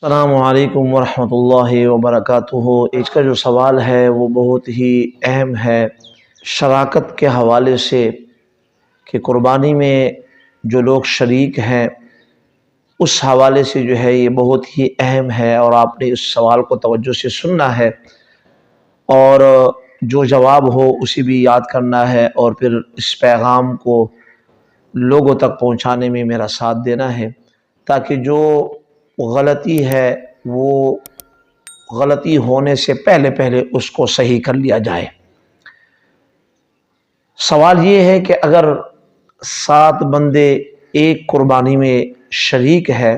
السلام علیکم ورحمۃ اللہ وبرکاتہ۔ آج کا جو سوال ہے وہ بہت ہی اہم ہے شراکت کے حوالے سے، کہ قربانی میں جو لوگ شریک ہیں اس حوالے سے جو ہے یہ بہت ہی اہم ہے، اور آپ نے اس سوال کو توجہ سے سننا ہے اور جو جواب ہو اسی بھی یاد کرنا ہے، اور پھر اس پیغام کو لوگوں تک پہنچانے میں میرا ساتھ دینا ہے، تاکہ جو غلطی ہے وہ غلطی ہونے سے پہلے اس کو صحیح کر لیا جائے۔ سوال یہ ہے کہ اگر 7 بندے ایک قربانی میں شریک ہے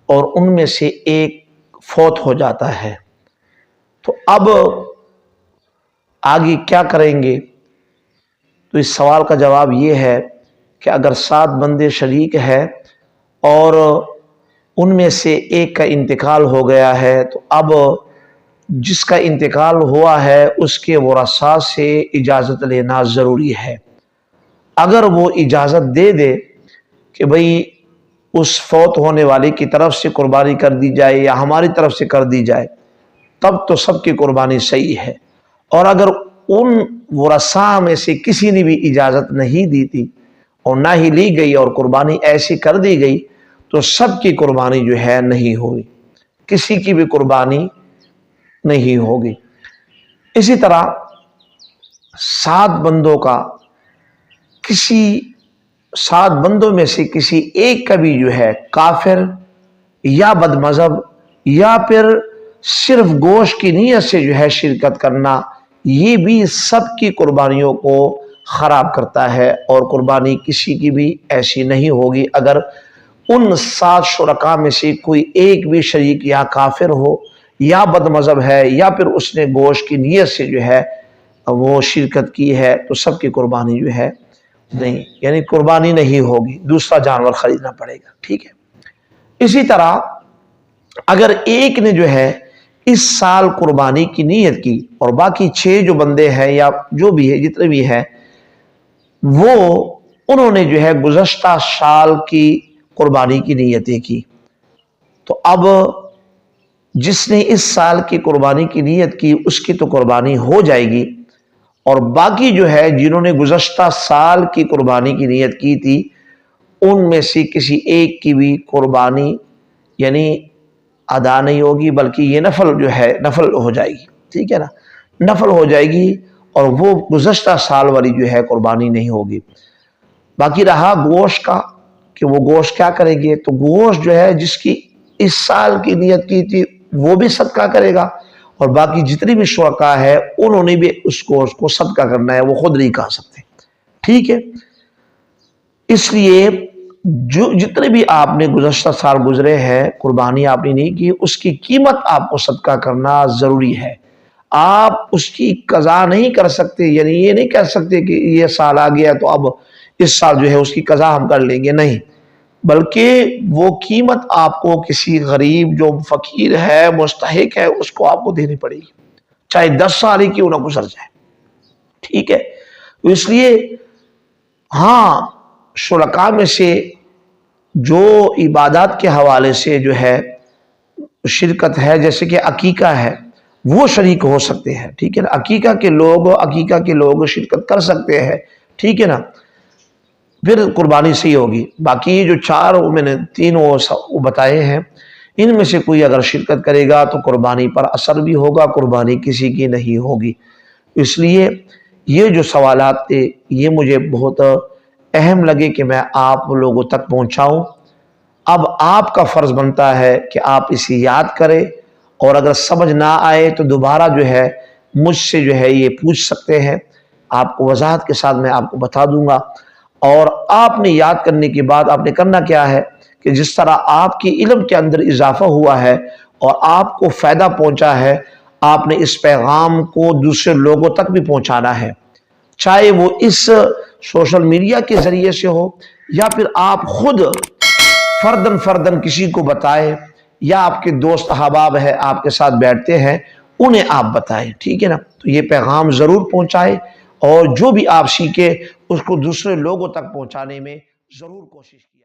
اور ان میں سے ایک فوت ہو جاتا ہے تو اب آگے کیا کریں گے؟ تو اس سوال کا جواب یہ ہے کہ اگر 7 بندے شریک ہیں اور ان میں سے ایک کا انتقال ہو گیا ہے تو اب جس کا انتقال ہوا ہے اس کے ورثاء سے اجازت لینا ضروری ہے۔ اگر وہ اجازت دے دے کہ بھئی اس فوت ہونے والے کی طرف سے قربانی کر دی جائے یا ہماری طرف سے کر دی جائے، تب تو سب کی قربانی صحیح ہے۔ اور اگر ان ورثاء میں سے کسی نے بھی اجازت نہیں دی تھی اور نہ ہی لی گئی اور قربانی ایسی کر دی گئی تو سب کی قربانی جو ہے نہیں ہوگی، کسی کی بھی قربانی نہیں ہوگی۔ اسی طرح 7 بندوں کا 7 بندوں میں سے کسی ایک کا بھی جو ہے کافر یا بد مذہب یا پھر صرف گوشت کی نیت سے جو ہے شرکت کرنا، یہ بھی سب کی قربانیوں کو خراب کرتا ہے، اور قربانی کسی کی بھی ایسی نہیں ہوگی اگر ان 7 شرکاء میں سے کوئی ایک بھی شریک یا کافر ہو یا بد مذہب ہے یا پھر اس نے گوشت کی نیت سے جو ہے وہ شرکت کی ہے، تو سب کی قربانی جو ہے نہیں، یعنی قربانی نہیں ہوگی، دوسرا جانور خریدنا پڑے گا، ٹھیک ہے۔ اسی طرح اگر ایک نے جو ہے اس سال قربانی کی نیت کی اور باقی 6 جو بندے ہیں یا جو بھی ہے جتنے بھی ہیں وہ انہوں نے جو ہے گزشتہ سال کی قربانی کی نیتیں کی، تو اب جس نے اس سال کی قربانی کی نیت کی اس کی تو قربانی ہو جائے گی، اور باقی جو ہے جنہوں نے گزشتہ سال کی قربانی کی نیت کی تھی ان میں سے کسی ایک کی بھی قربانی یعنی ادا نہیں ہوگی، بلکہ یہ نفل جو ہے نفل ہو جائے گی، ٹھیک ہے نا، نفل ہو جائے گی، اور وہ گزشتہ سال والی جو ہے قربانی نہیں ہوگی۔ باقی رہا گوشت کا کہ وہ گوشت کیا کریں گے، تو گوشت جو ہے جس کی اس سال کی نیت کی تھی وہ بھی صدقہ کرے گا، اور باقی جتنی بھی شرکاء ہے انہوں نے بھی اس گوشت کو صدقہ کرنا ہے، وہ خود نہیں کھا سکتے، ٹھیک ہے۔ اس لیے جو جتنے بھی آپ نے گزشتہ سال گزرے ہیں قربانی آپ نے نہیں کی، اس کی قیمت آپ کو صدقہ کرنا ضروری ہے۔ آپ اس کی قضا نہیں کر سکتے، یعنی یہ نہیں کہہ سکتے کہ یہ سال آ گیا تو اب اس سال جو ہے اس کی قضا ہم کر لیں گے، نہیں، بلکہ وہ قیمت آپ کو کسی غریب جو فقیر ہے مستحق ہے اس کو آپ کو دینی پڑے گی، چاہے 10 سال ہی کیوں نہ گزر جائے، ٹھیک ہے۔ اس لیے ہاں شرکاء میں سے جو عبادات کے حوالے سے جو ہے شرکت ہے، جیسے کہ عقیقہ ہے، وہ شریک ہو سکتے ہیں، ٹھیک ہے نا، عقیقہ کے لوگ شرکت کر سکتے ہیں، ٹھیک ہے نا، پھر قربانی صحیح ہوگی۔ باقی جو 4 میں نے 3 وہ بتائے ہیں، ان میں سے کوئی اگر شرکت کرے گا تو قربانی پر اثر بھی ہوگا، قربانی کسی کی نہیں ہوگی۔ اس لیے یہ جو سوالات تھے یہ مجھے بہت اہم لگے کہ میں آپ لوگوں تک پہنچاؤں۔ اب آپ کا فرض بنتا ہے کہ آپ اسے یاد کریں، اور اگر سمجھ نہ آئے تو دوبارہ جو ہے مجھ سے جو ہے یہ پوچھ سکتے ہیں، آپ کو وضاحت کے ساتھ میں آپ کو بتا دوں گا۔ اور آپ نے یاد کرنے کے بعد آپ نے کرنا کیا ہے کہ جس طرح آپ کی علم کے اندر اضافہ ہوا ہے اور آپ کو فائدہ پہنچا ہے، آپ نے اس پیغام کو دوسرے لوگوں تک بھی پہنچانا ہے، چاہے وہ اس سوشل میڈیا کے ذریعے سے ہو یا پھر آپ خود فردن کسی کو بتائیں، یا آپ کے دوست احباب ہیں آپ کے ساتھ بیٹھتے ہیں انہیں آپ بتائیں، ٹھیک ہے نا۔ تو یہ پیغام ضرور پہنچائیں، اور جو بھی آپ سیکھے اس کو دوسرے لوگوں تک پہنچانے میں ضرور کوشش کی۔